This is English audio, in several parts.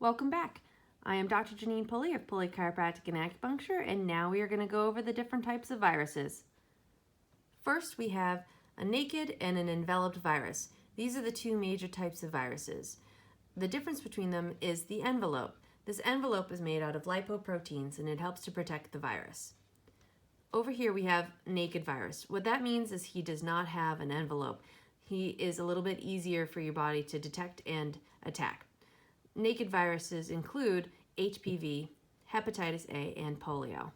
Welcome back. I am Dr. Janine Pulley of Pulley Chiropractic and Acupuncture, and now we are going to go over the different types of viruses. First, we have a naked and an enveloped virus. These are the two major types of viruses. The difference between them is the envelope. This envelope is made out of lipoproteins and it helps to protect the virus. Over here we have naked virus. What that means is he does not have an envelope. He is a little bit easier for your body to detect and attack. Naked viruses include HPV, hepatitis A, and polio.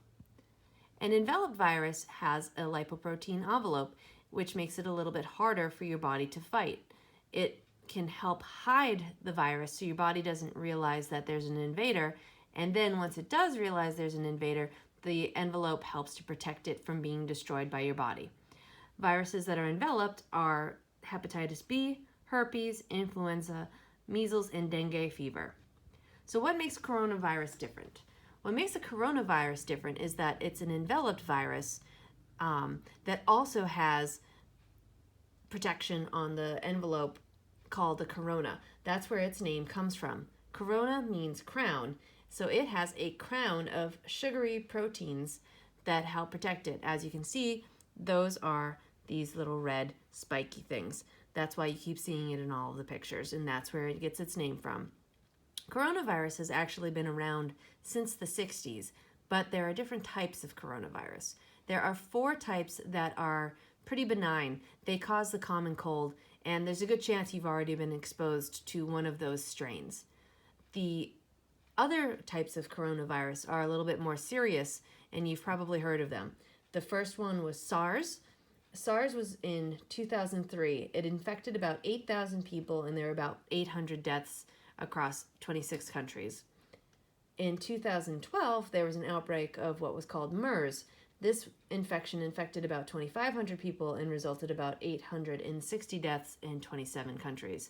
An enveloped virus has a lipoprotein envelope, which makes it a little bit harder for your body to fight. It can help hide the virus so your body doesn't realize that there's an invader, and then once it does realize there's an invader, the envelope helps to protect it from being destroyed by your body. Viruses that are enveloped are hepatitis B, herpes, influenza, measles, and dengue fever. So what makes coronavirus different? What makes a coronavirus different is that it's an enveloped virus that also has protection on the envelope called the corona. That's where its name comes from. Corona means crown, so it has a crown of sugary proteins that help protect it. As you can see, those are these little red spiky things. That's why you keep seeing it in all of the pictures, and that's where it gets its name from. Coronavirus has actually been around since the 60s, but there are different types of coronavirus. There are 4 types that are pretty benign. They cause the common cold, and there's a good chance you've already been exposed to one of those strains. The other types of coronavirus are a little bit more serious, and you've probably heard of them. The first one was SARS. SARS was in 2003. It infected about 8,000 people, and there were about 800 deaths across 26 countries. In 2012, there was an outbreak of what was called MERS. This infection infected about 2,500 people and resulted about 860 deaths in 27 countries.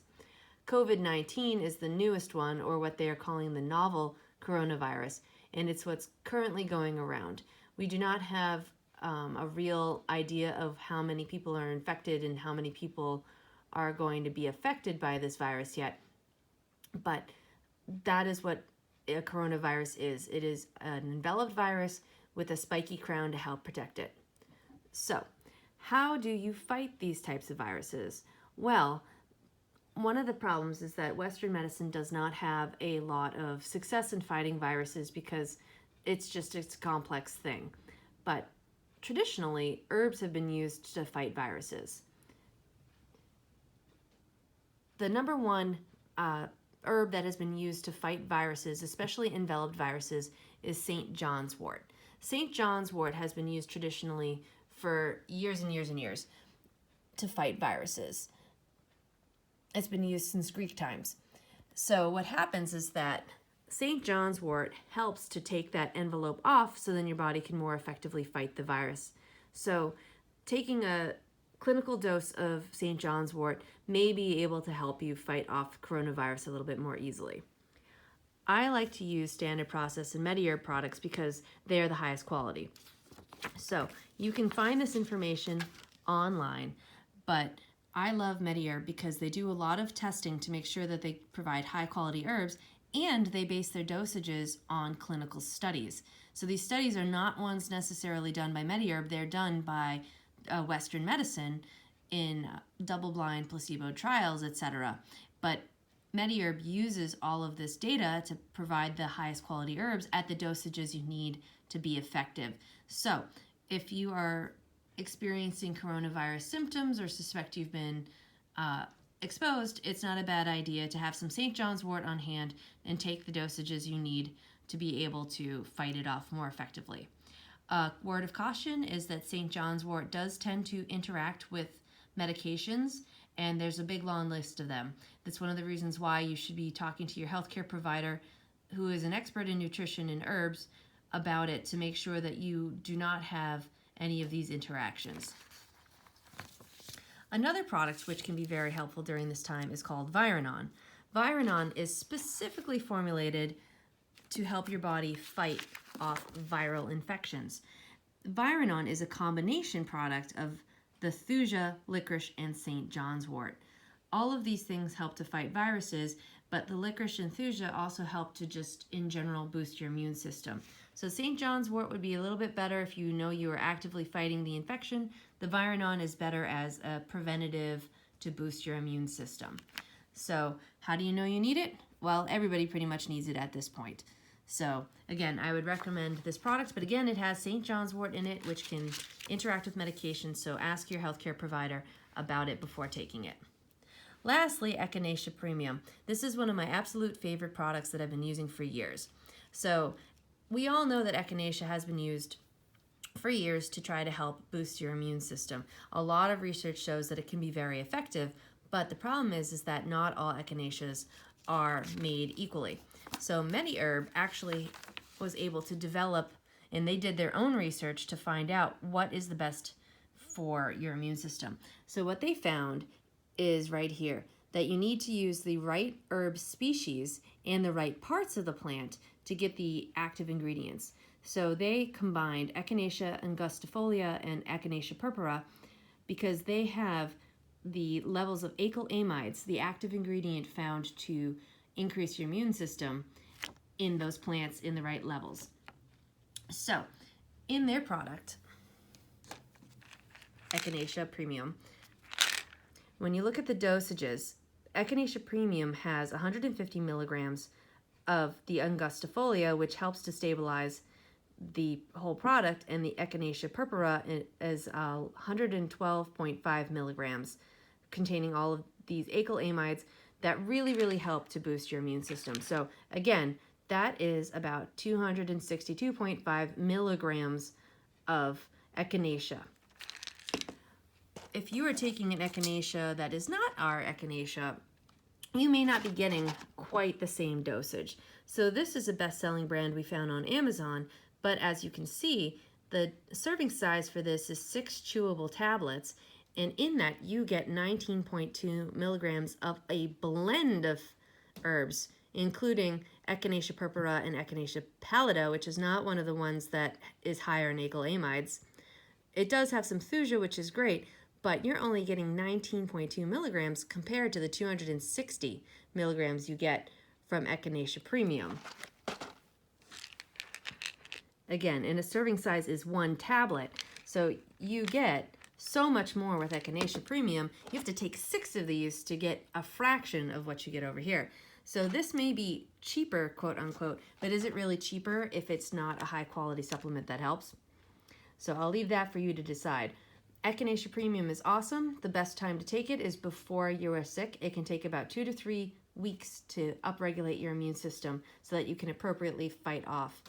COVID-19 is the newest one, or what they are calling the novel coronavirus, and it's what's currently going around. We do not have a real idea of how many people are infected and how many people are going to be affected by this virus yet, but that is what a coronavirus is. It is an enveloped virus with a spiky crown to help protect it. So, how do you fight these types of viruses? Well, one of the problems is that Western medicine does not have a lot of success in fighting viruses because it's a complex thing. But traditionally, herbs have been used to fight viruses. The number one herb that has been used to fight viruses, especially enveloped viruses, is St. John's wort. St. John's wort has been used traditionally for years and years and years to fight viruses. It's been used since Greek times. So what happens is that St. John's wort helps to take that envelope off so then your body can more effectively fight the virus. So taking a clinical dose of St. John's wort may be able to help you fight off coronavirus a little bit more easily. I like to use Standard Process and MediHerb products because they are the highest quality. So you can find this information online, but I love MediHerb because they do a lot of testing to make sure that they provide high quality herbs, and they base their dosages on clinical studies. So these studies are not ones necessarily done by MediHerb, they're done by Western medicine in double-blind placebo trials, etc. But MediHerb uses all of this data to provide the highest quality herbs at the dosages you need to be effective. So if you are experiencing coronavirus symptoms or suspect you've been exposed, it's not a bad idea to have some St. John's wort on hand and take the dosages you need to be able to fight it off more effectively. Word of caution is that St. John's wort does tend to interact with medications, and there's a big long list of them. That's one of the reasons why you should be talking to your healthcare provider, who is an expert in nutrition and herbs, about it to make sure that you do not have any of these interactions. Another product which can be very helpful during this time is called Viranon. Viranon is specifically formulated to help your body fight off viral infections. Viranon is a combination product of the thuja, licorice, and St. John's wort. All of these things help to fight viruses, but the licorice and thuja also help to just in general boost your immune system. So St. John's wort would be a little bit better if you know you are actively fighting the infection. The Viranon is better as a preventative to boost your immune system. So how do you know you need it? Well, everybody pretty much needs it at this point. So again, I would recommend this product, but again, it has St. John's wort in it, which can interact with medication, so ask your healthcare provider about it before taking it. Lastly, Echinacea Premium. This is one of my absolute favorite products that I've been using for years. So we all know that Echinacea has been used for years to try to help boost your immune system. A lot of research shows that it can be very effective, but the problem is that not all Echinaceas are made equally. So MediHerb actually was able to develop, and they did their own research to find out what is the best for your immune system. So what they found is right here, that you need to use the right herb species and the right parts of the plant to get the active ingredients. So they combined Echinacea angustifolia and Echinacea purpura because they have the levels of acyl amides, the active ingredient found to increase your immune system, in those plants in the right levels. So in their product, Echinacea Premium, when you look at the dosages, Echinacea Premium has 150 milligrams of the angustifolia, which helps to stabilize the whole product, and the Echinacea purpura is 112.5 milligrams, containing all of these acyl amides that really help to boost your immune system. So again, that is about 262.5 milligrams of Echinacea. If you are taking an Echinacea that is not our Echinacea, you may not be getting quite the same dosage. So this is a best-selling brand we found on Amazon, but as you can see, the serving size for this is 6 chewable tablets, and in that you get 19.2 milligrams of a blend of herbs, including Echinacea purpura and Echinacea pallida, which is not one of the ones that is higher in acyl amides. It does have some thuja, which is great, but you're only getting 19.2 milligrams compared to the 260 milligrams you get from Echinacea Premium. Again, and a serving size is 1 tablet, so you get so much more with Echinacea Premium. You have to take 6 of these to get a fraction of what you get over here. So this may be cheaper, quote unquote, but is it really cheaper if it's not a high quality supplement that helps? So I'll leave that for you to decide. Echinacea Premium is awesome. The best time to take it is before you are sick. It can take about 2 to 3 weeks to upregulate your immune system so that you can appropriately fight off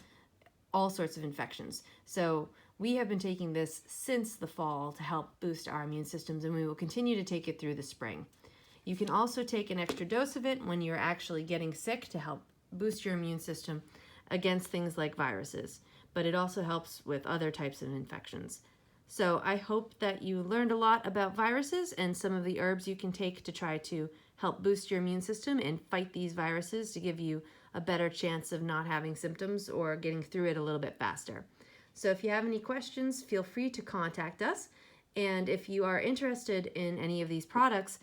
all sorts of infections. So we have been taking this since the fall to help boost our immune systems, and we will continue to take it through the spring. You can also take an extra dose of it when you're actually getting sick to help boost your immune system against things like viruses, but it also helps with other types of infections. So I hope that you learned a lot about viruses and some of the herbs you can take to try to help boost your immune system and fight these viruses to give you a better chance of not having symptoms or getting through it a little bit faster. So if you have any questions, feel free to contact us. And if you are interested in any of these products,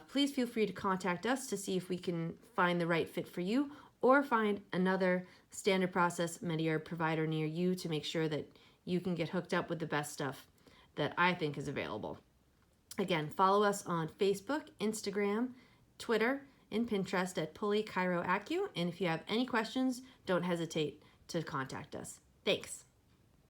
please feel free to contact us to see if we can find the right fit for you or find another standard process MediHerb provider near you to make sure that you can get hooked up with the best stuff that I think is available. Again, follow us on Facebook, Instagram, Twitter, and Pinterest at Pulley Chiro Acu. And if you have any questions, don't hesitate to contact us. Thanks.